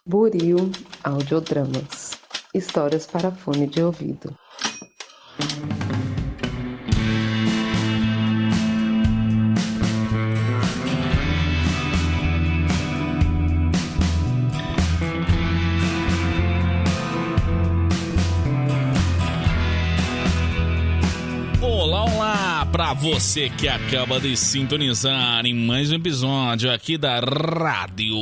Buril Audiodramas. Histórias para fone de ouvido. Para você que acaba de sintonizar em mais um episódio aqui da Rádio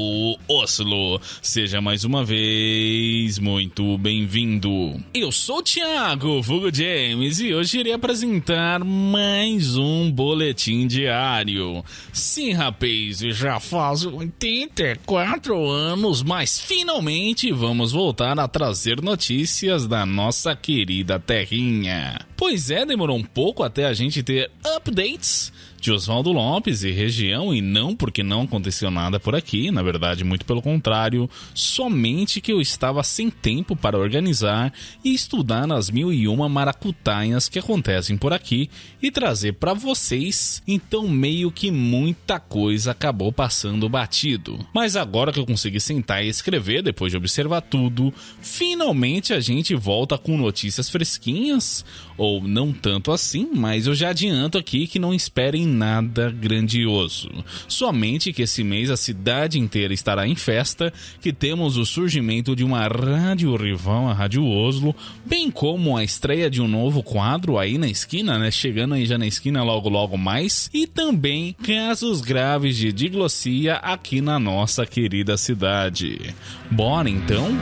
Oslo, seja mais uma vez muito bem-vindo. Eu sou o Thiago, vulgo James, e hoje irei apresentar mais um boletim diário. Sim, rapaz, já faz 84 anos, mas finalmente vamos voltar a trazer notícias da nossa querida terrinha. Pois é, demorou um pouco até a gente ter updates de Oswaldo Lopes e região, e não porque não aconteceu nada por aqui, na verdade muito pelo contrário, somente que eu estava sem tempo para organizar e estudar as 1001 maracutaias que acontecem por aqui e trazer para vocês, então meio que muita coisa acabou passando batido. Mas agora que eu consegui sentar e escrever, depois de observar tudo, finalmente a gente volta com notícias fresquinhas, ou não tanto assim, mas eu já adianto aqui que não esperem nada grandioso. Somente que esse mês a cidade inteira estará em festa, que temos o surgimento de uma rádio rival, a Rádio Oslo, bem como a estreia de um novo quadro aí na esquina, né? Chegando aí já na esquina logo mais, e também casos graves de diglossia aqui na nossa querida cidade. Bora então?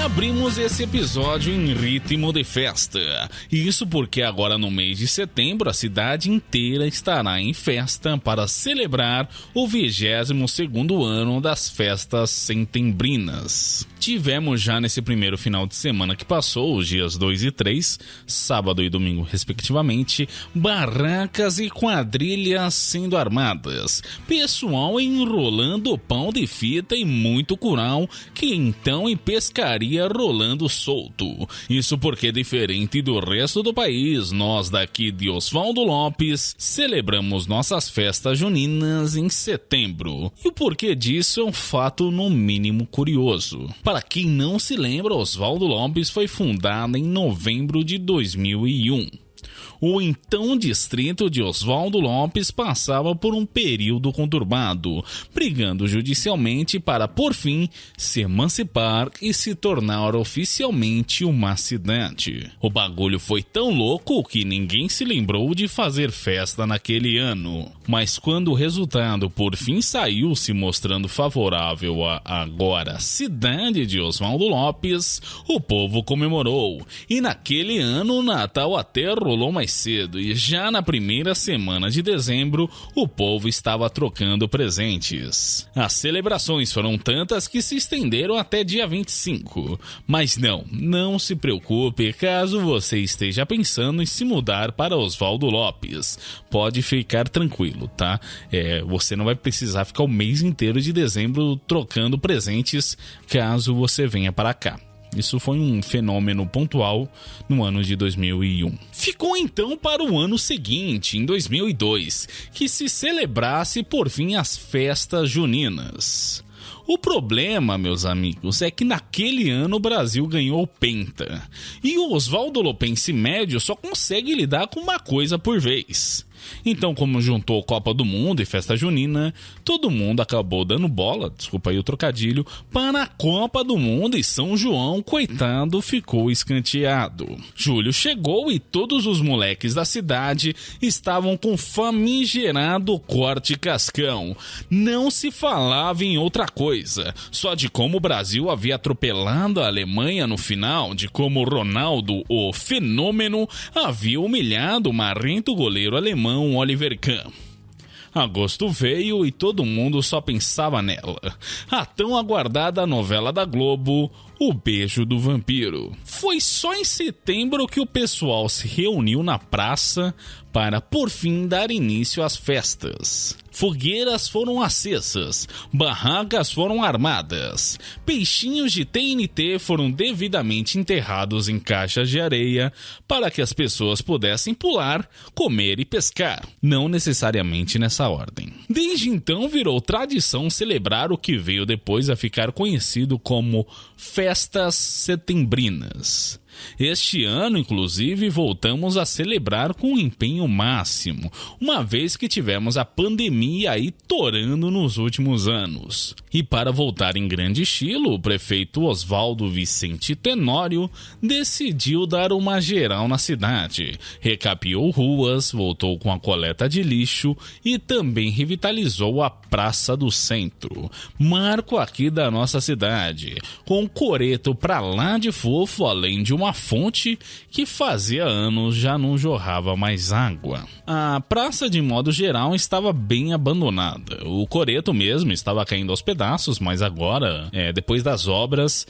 Abrimos esse episódio em ritmo de festa. Isso porque agora no mês de setembro a cidade inteira estará em festa para celebrar o 22º ano das festas setembrinas. Tivemos já nesse primeiro final de semana que passou, os dias 2 e 3, sábado e domingo respectivamente, barracas e quadrilhas sendo armadas, pessoal enrolando pão de fita e muito curau, que então em pescaria rolando solto. Isso porque, diferente do resto do país, nós daqui de Oswaldo Lopes celebramos nossas festas juninas em setembro. E o porquê disso é um fato no mínimo curioso. Para quem não se lembra, Oswaldo Lopes foi fundado em novembro de 2001. O então distrito de Oswaldo Lopes passava por um período conturbado, brigando judicialmente para, por fim, se emancipar e se tornar oficialmente uma cidade. O bagulho foi tão louco que ninguém se lembrou de fazer festa naquele ano. Mas quando o resultado por fim saiu se mostrando favorável à agora cidade de Oswaldo Lopes, o povo comemorou. E naquele ano o Natal até rolou mais cedo, e já na primeira semana de dezembro o povo estava trocando presentes. As celebrações foram tantas que se estenderam até dia 25. Mas não se preocupe caso você esteja pensando em se mudar para Oswaldo Lopes. Pode ficar tranquilo, tá? Você não vai precisar ficar o mês inteiro de dezembro trocando presentes caso você venha para cá. Isso foi um fenômeno pontual no ano de 2001. Ficou então para o ano seguinte, em 2002, que se celebrasse por fim as festas juninas. O problema, meus amigos, é que naquele ano o Brasil ganhou o Penta. E o Oswaldo Lopense médio só consegue lidar com uma coisa por vez. Então, como juntou Copa do Mundo e festa junina, todo mundo acabou dando bola, desculpa aí o trocadilho, para a Copa do Mundo, e São João, coitado, ficou escanteado. Julho chegou e todos os moleques da cidade estavam com famigerado corte cascão. Não se falava em outra coisa, só de como o Brasil havia atropelado a Alemanha no final, de como Ronaldo, o fenômeno, havia humilhado o marrento goleiro alemão Oliver Kahn. Agosto veio e todo mundo só pensava nela. A tão aguardada novela da Globo, O Beijo do Vampiro. Foi só em setembro que o pessoal se reuniu na praça para, por fim, dar início às festas. Fogueiras foram acesas, barracas foram armadas, peixinhos de TNT foram devidamente enterrados em caixas de areia para que as pessoas pudessem pular, comer e pescar, não necessariamente nessa ordem. Desde então virou tradição celebrar o que veio depois a ficar conhecido como Festas Setembrinas. Este ano, inclusive, voltamos a celebrar com um empenho máximo, uma vez que tivemos a pandemia aí torando nos últimos anos. E para voltar em grande estilo, o prefeito Oswaldo Vicente Tenório decidiu dar uma geral na cidade, recapeou ruas, voltou com a coleta de lixo e também revitalizou a Praça do Centro, marco aqui da nossa cidade, com um coreto pra lá de fofo, além de uma fonte que fazia anos já não jorrava mais água. A praça, de modo geral, estava bem abandonada. O coreto mesmo estava caindo aos pedaços, mas agora, depois das obras,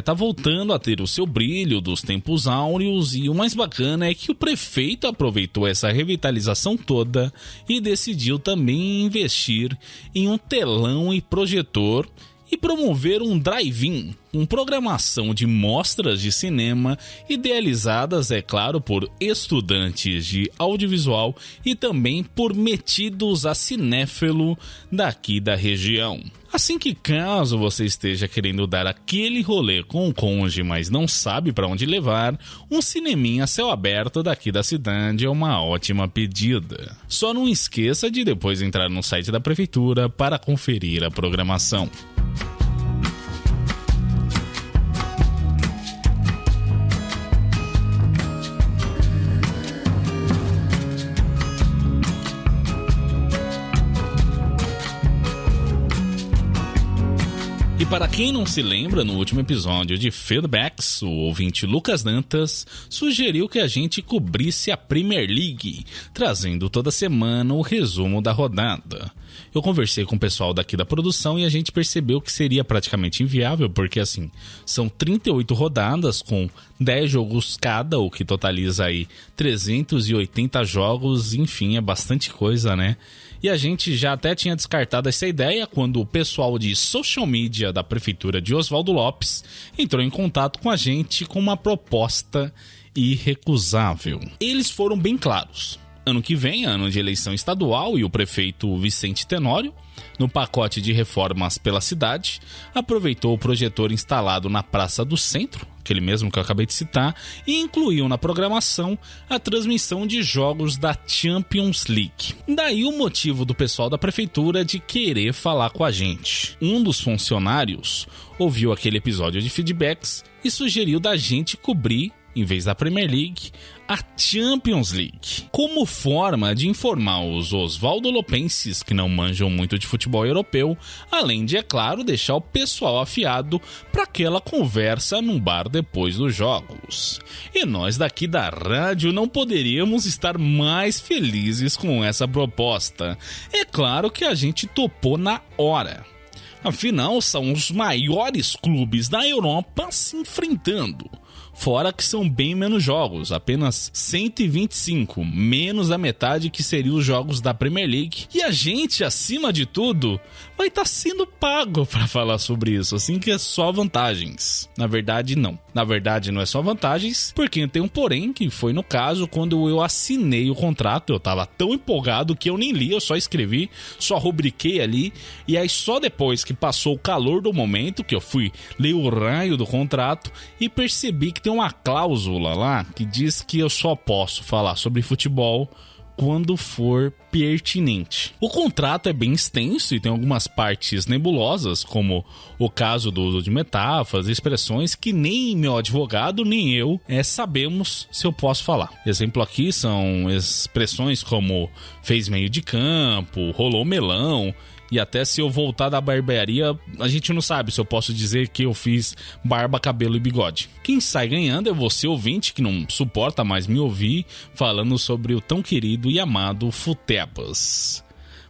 tá voltando a ter o seu brilho dos tempos áureos, e o mais bacana é que o prefeito aproveitou essa revitalização toda e decidiu também investir em um telão e projetor e promover um drive-in, com programação de mostras de cinema idealizadas, é claro, por estudantes de audiovisual e também por metidos a cinéfilo daqui da região. Assim que, caso você esteja querendo dar aquele rolê com o cônjuge, mas não sabe para onde levar, um cineminha a céu aberto daqui da cidade é uma ótima pedida. Só não esqueça de depois entrar no site da prefeitura para conferir a programação. E para quem não se lembra, no último episódio de Feedbacks, o ouvinte Lucas Dantas sugeriu que a gente cobrisse a Premier League, trazendo toda semana o resumo da rodada. Eu conversei com o pessoal daqui da produção e a gente percebeu que seria praticamente inviável, porque assim, são 38 rodadas com 10 jogos cada, o que totaliza aí 380 jogos, enfim, é bastante coisa, né? E a gente já até tinha descartado essa ideia quando o pessoal de social media da prefeitura de Oswaldo Lopes entrou em contato com a gente com uma proposta irrecusável. Eles foram bem claros. Ano que vem, ano de eleição estadual, e o prefeito Vicente Tenório, no pacote de reformas pela cidade, aproveitou o projetor instalado na Praça do Centro, aquele mesmo que eu acabei de citar, e incluiu na programação a transmissão de jogos da Champions League. Daí o motivo do pessoal da prefeitura de querer falar com a gente. Um dos funcionários ouviu aquele episódio de Feedbacks e sugeriu da gente cobrir, em vez da Premier League, a Champions League, como forma de informar os oswaldolopenses que não manjam muito de futebol europeu, além de, é claro, deixar o pessoal afiado para aquela conversa num bar depois dos jogos. E nós daqui da rádio não poderíamos estar mais felizes com essa proposta. É claro que a gente topou na hora. Afinal, são os maiores clubes da Europa se enfrentando. Fora que são bem menos jogos, apenas 125, menos da metade que seriam os jogos da Premier League. E a gente, acima de tudo, vai estar sendo pago para falar sobre isso, assim que é só vantagens. Na verdade, não. Na verdade, não é só vantagens, porque tem um porém, que foi no caso quando eu assinei o contrato. Eu tava tão empolgado que eu nem li, eu só escrevi, só rubriquei ali, e aí só depois que passou o calor do momento, que eu fui ler o raio do contrato e percebi que tem uma cláusula lá que diz que eu só posso falar sobre futebol quando for pertinente. O contrato é bem extenso e tem algumas partes nebulosas, como o caso do uso de metáforas e expressões que nem meu advogado nem eu sabemos se eu posso falar. Exemplo aqui são expressões como fez meio de campo, rolou melão. E até se eu voltar da barbearia, a gente não sabe se eu posso dizer que eu fiz barba, cabelo e bigode. Quem sai ganhando é você, ouvinte, que não suporta mais me ouvir falando sobre o tão querido e amado Futebas.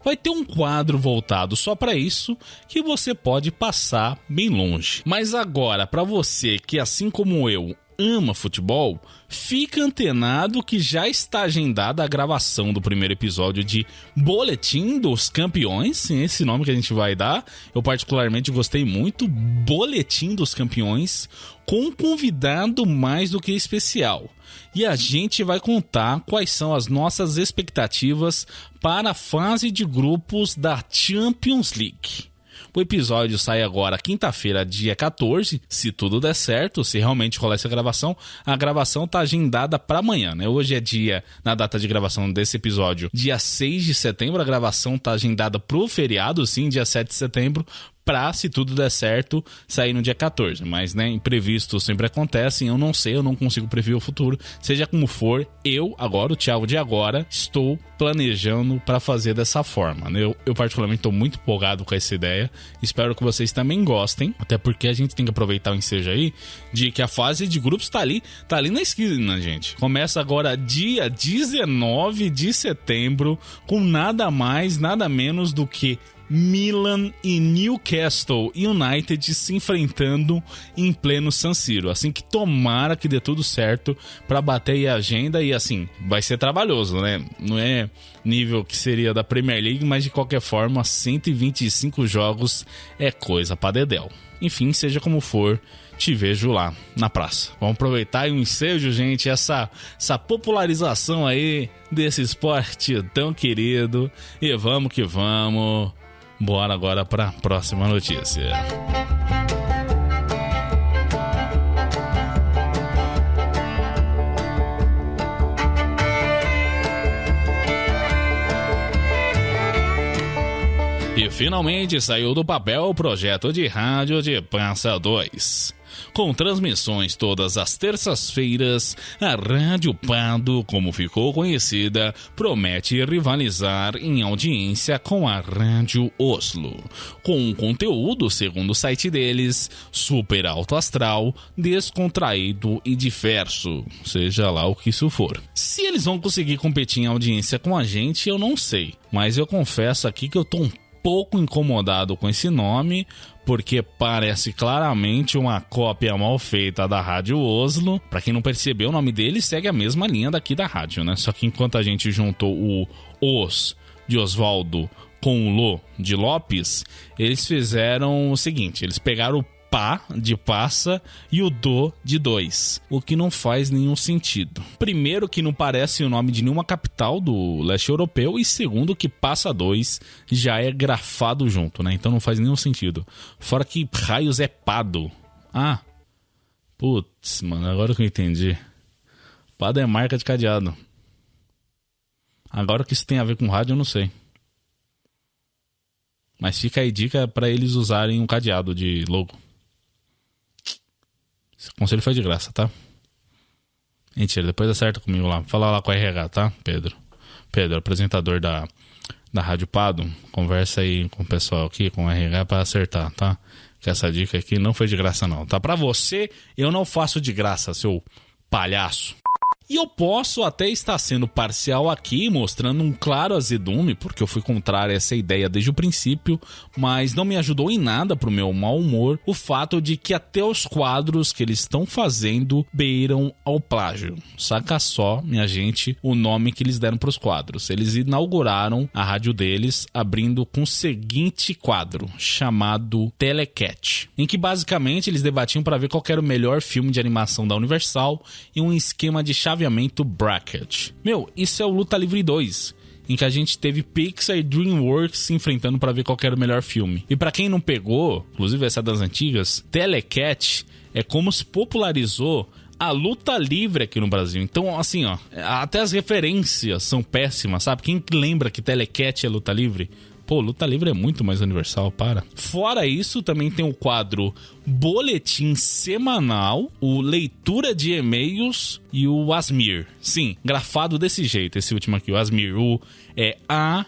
Vai ter um quadro voltado só para isso que você pode passar bem longe. Mas agora, para você que, assim como eu, ama futebol, fica antenado que já está agendada a gravação do primeiro episódio de Boletim dos Campeões, esse nome que a gente vai dar. Eu particularmente gostei muito, Boletim dos Campeões, com um convidado mais do que especial. E a gente vai contar quais são as nossas expectativas para a fase de grupos da Champions League. O episódio sai agora quinta-feira, dia 14, se tudo der certo, se realmente rolar essa gravação. A gravação tá agendada para amanhã, né? Hoje é dia, na data de gravação desse episódio, dia 6 de setembro. A gravação tá agendada pro feriado, sim, dia 7 de setembro, pra, se tudo der certo, sair no dia 14. Mas, né, imprevistos sempre acontecem, eu não sei, eu não consigo prever o futuro. Seja como for, eu, agora, o Thiago de agora, estou planejando para fazer dessa forma, né? Eu particularmente estou muito empolgado com essa ideia. Espero que vocês também gostem, até porque a gente tem que aproveitar o ensejo aí de que a fase de grupos tá ali na esquina, gente. Começa agora dia 19 de setembro, com nada mais, nada menos do que Milan e Newcastle United se enfrentando em pleno San Siro. Assim que tomara que dê tudo certo para bater aí a agenda. E assim, vai ser trabalhoso, né? Não é nível que seria da Premier League, mas de qualquer forma, 125 jogos é coisa pra dedéu. Enfim, seja como for, te vejo lá na praça. Vamos aproveitar e um ensejo, gente, essa popularização aí desse esporte tão querido. E vamos que vamos. Bora agora para a próxima notícia. E finalmente saiu do papel o projeto de rádio de Passa 2. Com transmissões todas as terças-feiras, a Rádio Pado, como ficou conhecida, promete rivalizar em audiência com a Rádio Oslo, com um conteúdo, segundo o site deles, super alto astral, descontraído e diverso, seja lá o que isso for. Se eles vão conseguir competir em audiência com a gente, eu não sei, mas eu confesso aqui que eu tô um pouco incomodado com esse nome, porque parece claramente uma cópia mal feita da Rádio Oslo. Pra quem não percebeu, o nome dele segue a mesma linha daqui da rádio, né? Só que enquanto a gente juntou o Os de Osvaldo com o Lo de Lopes, eles fizeram o seguinte, eles pegaram o Pá de passa e o Do de dois, o que não faz nenhum sentido. Primeiro, que não parece o nome de nenhuma capital do leste europeu, e segundo, que Passa 2 já é grafado junto, né? Então não faz nenhum sentido. Fora que raios é Pado. Ah, putz, mano, agora que eu entendi. Pado é marca de cadeado. Agora o que isso tem a ver com rádio eu não sei. Mas fica aí dica para eles usarem um cadeado de logo. Esse conselho foi de graça, tá? Mentira, depois acerta comigo lá. Fala lá com a RH, tá? Pedro, apresentador da Rádio Pado. Conversa aí com o pessoal aqui, com o RH, pra acertar, tá? Que essa dica aqui não foi de graça não, tá? Pra você, eu não faço de graça, seu palhaço. E eu posso até estar sendo parcial aqui, mostrando um claro azedume, porque eu fui contrário a essa ideia desde o princípio, mas não me ajudou em nada pro meu mau humor o fato de que até os quadros que eles estão fazendo beiram ao plágio. Saca só, minha gente, o nome que eles deram pros quadros. Eles inauguraram a rádio deles abrindo com o seguinte quadro, chamado Telecat, em que basicamente eles debatiam para ver qual era o melhor filme de animação da Universal em um esquema de chaveamento bracket. Meu, isso é o Luta Livre 2, em que a gente teve Pixar e DreamWorks se enfrentando para ver qual era o melhor filme. E para quem não pegou, inclusive essa das antigas, Telecat é como se popularizou a luta livre aqui no Brasil. Então, assim, ó, até as referências são péssimas, sabe? Quem lembra que Telecat é luta livre? Pô, luta livre é muito mais universal, para. Fora isso, também tem o quadro Boletim Semanal, o Leitura de E-mails e o Asmir. Sim, grafado desse jeito, esse último aqui, o Asmir. O é A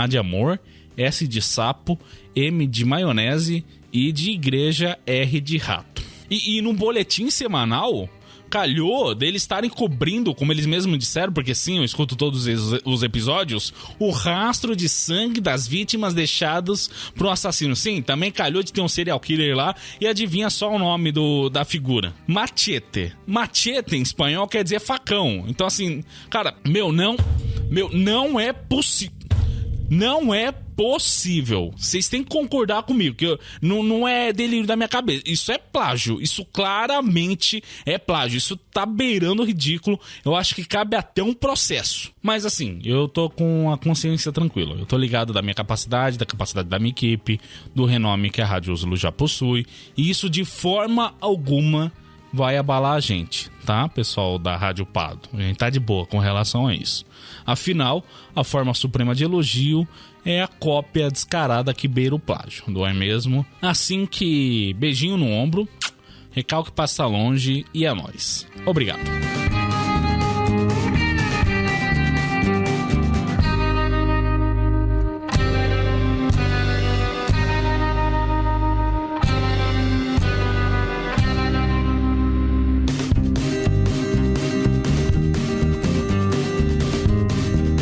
de amor, S de sapo, M de maionese e de igreja, R de rato. E no boletim semanal, calhou deles estarem cobrindo, como eles mesmos disseram, porque sim, eu escuto todos os episódios, o rastro de sangue das vítimas deixadas pro assassino. Sim, também calhou de ter um serial killer lá, e adivinha só o nome da figura: Machete. Machete em espanhol quer dizer facão. Então assim, cara, não é possível. Não é possível. Vocês têm que concordar comigo, que não é delírio da minha cabeça. Isso é plágio. Isso claramente é plágio. Isso tá beirando o ridículo. Eu acho que cabe até um processo. Mas assim, eu tô com a consciência tranquila. Eu tô ligado da minha capacidade, da capacidade da minha equipe, do renome que a Rádio Oslo já possui. E isso de forma alguma vai abalar a gente, tá, pessoal da Rádio Pado? A gente tá de boa com relação a isso. Afinal, a forma suprema de elogio é a cópia descarada que beira o plágio, não é mesmo? Assim que beijinho no ombro, recalque passa longe e é nóis. Obrigado.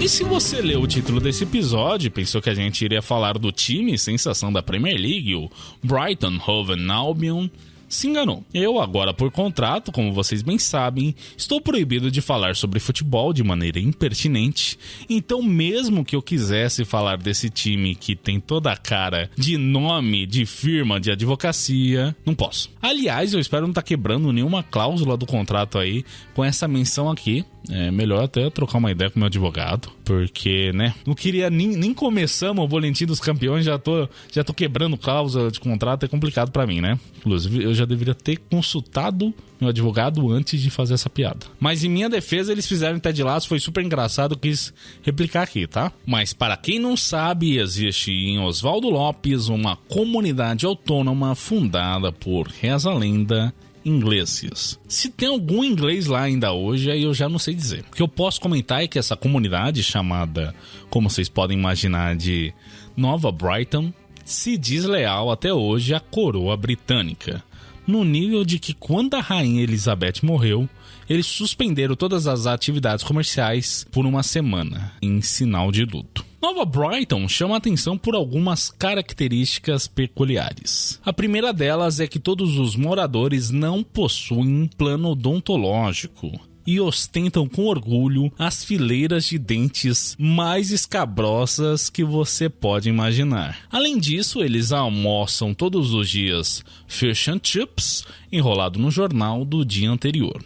E se você leu o título desse episódio e pensou que a gente iria falar do time sensação da Premier League, o Brighton Hove Albion, se enganou. Eu agora, por contrato, como vocês bem sabem, estou proibido de falar sobre futebol de maneira impertinente, então mesmo que eu quisesse falar desse time que tem toda a cara de nome de firma de advocacia, não posso. Aliás, eu espero não estar quebrando nenhuma cláusula do contrato aí com essa menção aqui. É melhor até trocar uma ideia com o meu advogado, porque, né, não queria nem começamos o boletim dos campeões, já tô quebrando cláusula de contrato, é complicado pra mim, né? Inclusive, eu já deveria ter consultado meu advogado antes de fazer essa piada. Mas em minha defesa, eles fizeram Ted Lasso, foi super engraçado, quis replicar aqui, tá? Mas para quem não sabe, existe em Oswaldo Lopes uma comunidade autônoma fundada por reza a lenda ingleses. Se tem algum inglês lá ainda hoje, aí eu já não sei dizer. O que eu posso comentar é que essa comunidade chamada, como vocês podem imaginar, de Nova Brighton, se diz leal até hoje à coroa britânica, no nível de que quando a rainha Elizabeth morreu, eles suspenderam todas as atividades comerciais por uma semana, em sinal de luto. Nova Brighton chama a atenção por algumas características peculiares. A primeira delas é que todos os moradores não possuem plano odontológico e ostentam com orgulho as fileiras de dentes mais escabrosas que você pode imaginar. Além disso, eles almoçam todos os dias fish and chips enrolado no jornal do dia anterior.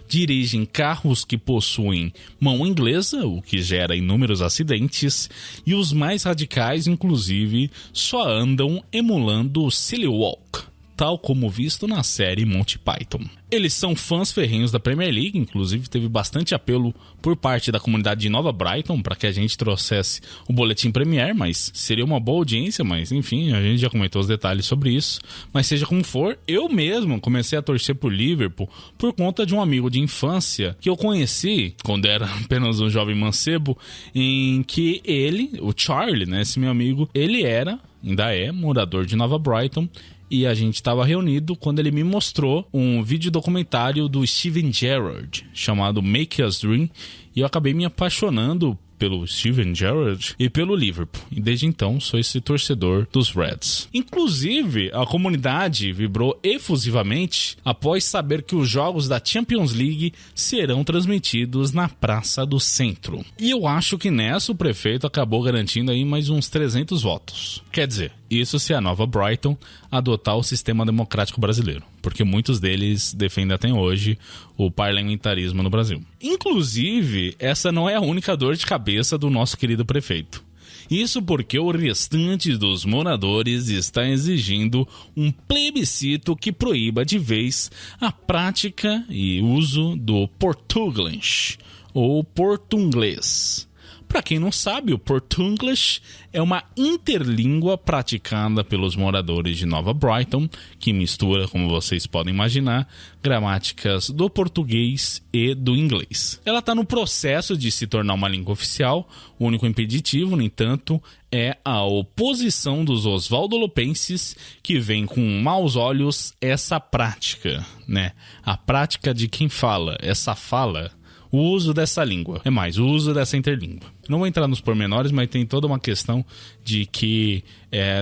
Dirigem carros que possuem mão inglesa, o que gera inúmeros acidentes, e os mais radicais, inclusive, só andam emulando o Silly Walk, tal como visto na série Monty Python. Eles são fãs ferrenhos da Premier League, inclusive teve bastante apelo por parte da comunidade de Nova Brighton para que a gente trouxesse o Boletim Premier, mas seria uma boa audiência, mas enfim, a gente já comentou os detalhes sobre isso. Mas seja como for, eu mesmo comecei a torcer por Liverpool por conta de um amigo de infância que eu conheci quando era apenas um jovem mancebo, em que ele, o Charlie, né, esse meu amigo, ele ainda é morador de Nova Brighton. E a gente estava reunido quando ele me mostrou um vídeo documentário do Steven Gerrard chamado Make Us Dream, e eu acabei me apaixonando pelo Steven Gerrard e pelo Liverpool, e desde então sou esse torcedor dos Reds. Inclusive, a comunidade vibrou efusivamente após saber que os jogos da Champions League serão transmitidos na Praça do Centro. E eu acho que nessa o prefeito acabou garantindo aí mais uns 300 votos. Quer dizer, isso se a Nova Brighton adotar o sistema democrático brasileiro, porque muitos deles defendem até hoje o parlamentarismo no Brasil. Inclusive, essa não é a única dor de cabeça do nosso querido prefeito. Isso porque o restante dos moradores está exigindo um plebiscito que proíba de vez a prática e uso do português ou portunglês. Para quem não sabe, o Portunglish é uma interlíngua praticada pelos moradores de Nova Brighton, que mistura, como vocês podem imaginar, gramáticas do português e do inglês. Ela está no processo de se tornar uma língua oficial. O único impeditivo, no entanto, é a oposição dos osvaldo-lopenses, que veem com maus olhos essa prática, né? A prática de quem fala, essa fala, o uso dessa língua, o uso dessa interlíngua. Não vou entrar nos pormenores, mas tem toda uma questão de que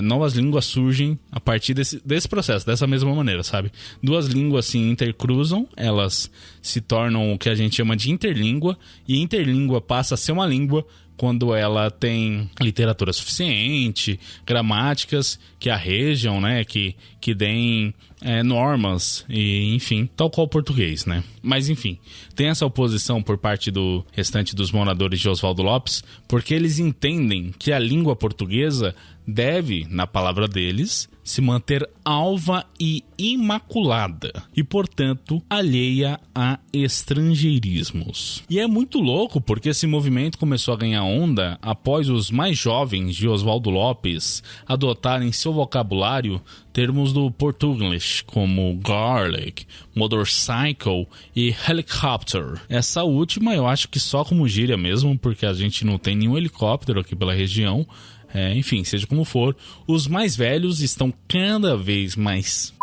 novas línguas surgem a partir desse processo, dessa mesma maneira, sabe? Duas línguas se intercruzam, elas se tornam o que a gente chama de interlíngua, e interlíngua passa a ser uma língua quando ela tem literatura suficiente, gramáticas que a rejam, né, que deem normas, e enfim, tal qual o português, né? Mas enfim, tem essa oposição por parte do restante dos moradores de Oswaldo Lopes, porque eles entendem que a língua portuguesa deve, na palavra deles, se manter alva e imaculada e, portanto, alheia a estrangeirismos. E é muito louco porque esse movimento começou a ganhar onda após os mais jovens de Oswaldo Lopes adotarem seu vocabulário termos do Portunglish, como garlic, motorcycle e helicopter. Essa última eu acho que só como gíria mesmo, porque a gente não tem nenhum helicóptero aqui pela região. Enfim, seja como for, os mais velhos estão cada vez mais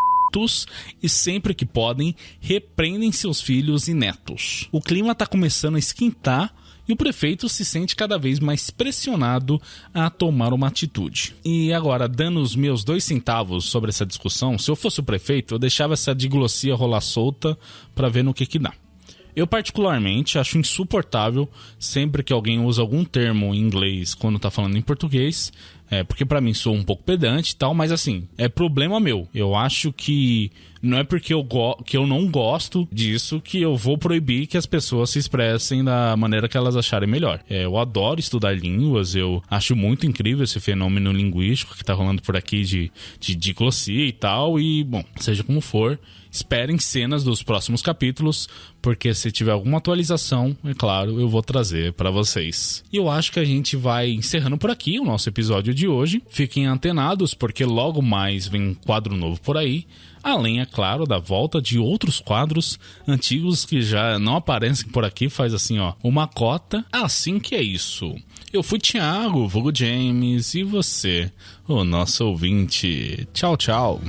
e sempre que podem repreendem seus filhos e netos. O clima está começando a esquentar e o prefeito se sente cada vez mais pressionado a tomar uma atitude. E agora, dando os meus 2 centavos sobre essa discussão, se eu fosse o prefeito, eu deixava essa diglossia rolar solta para ver no que dá. Eu particularmente acho insuportável sempre que alguém usa algum termo em inglês quando tá falando em português, porque pra mim sou um pouco pedante e tal, mas assim, é problema meu. Eu acho que não é porque que eu não gosto disso que eu vou proibir que as pessoas se expressem da maneira que elas acharem melhor. Eu adoro estudar línguas, eu acho muito incrível esse fenômeno linguístico que tá rolando por aqui de diglossia e tal, e bom, seja como for, esperem cenas dos próximos capítulos, porque se tiver alguma atualização, é claro, eu vou trazer para vocês. E eu acho que a gente vai encerrando por aqui o nosso episódio de hoje. Fiquem antenados, porque logo mais vem quadro novo por aí. Além, é claro, da volta de outros quadros antigos que já não aparecem por aqui faz assim, ó, uma cota. Assim que é isso. Eu fui Thiago, vulgo James, e você, o nosso ouvinte. Tchau, tchau.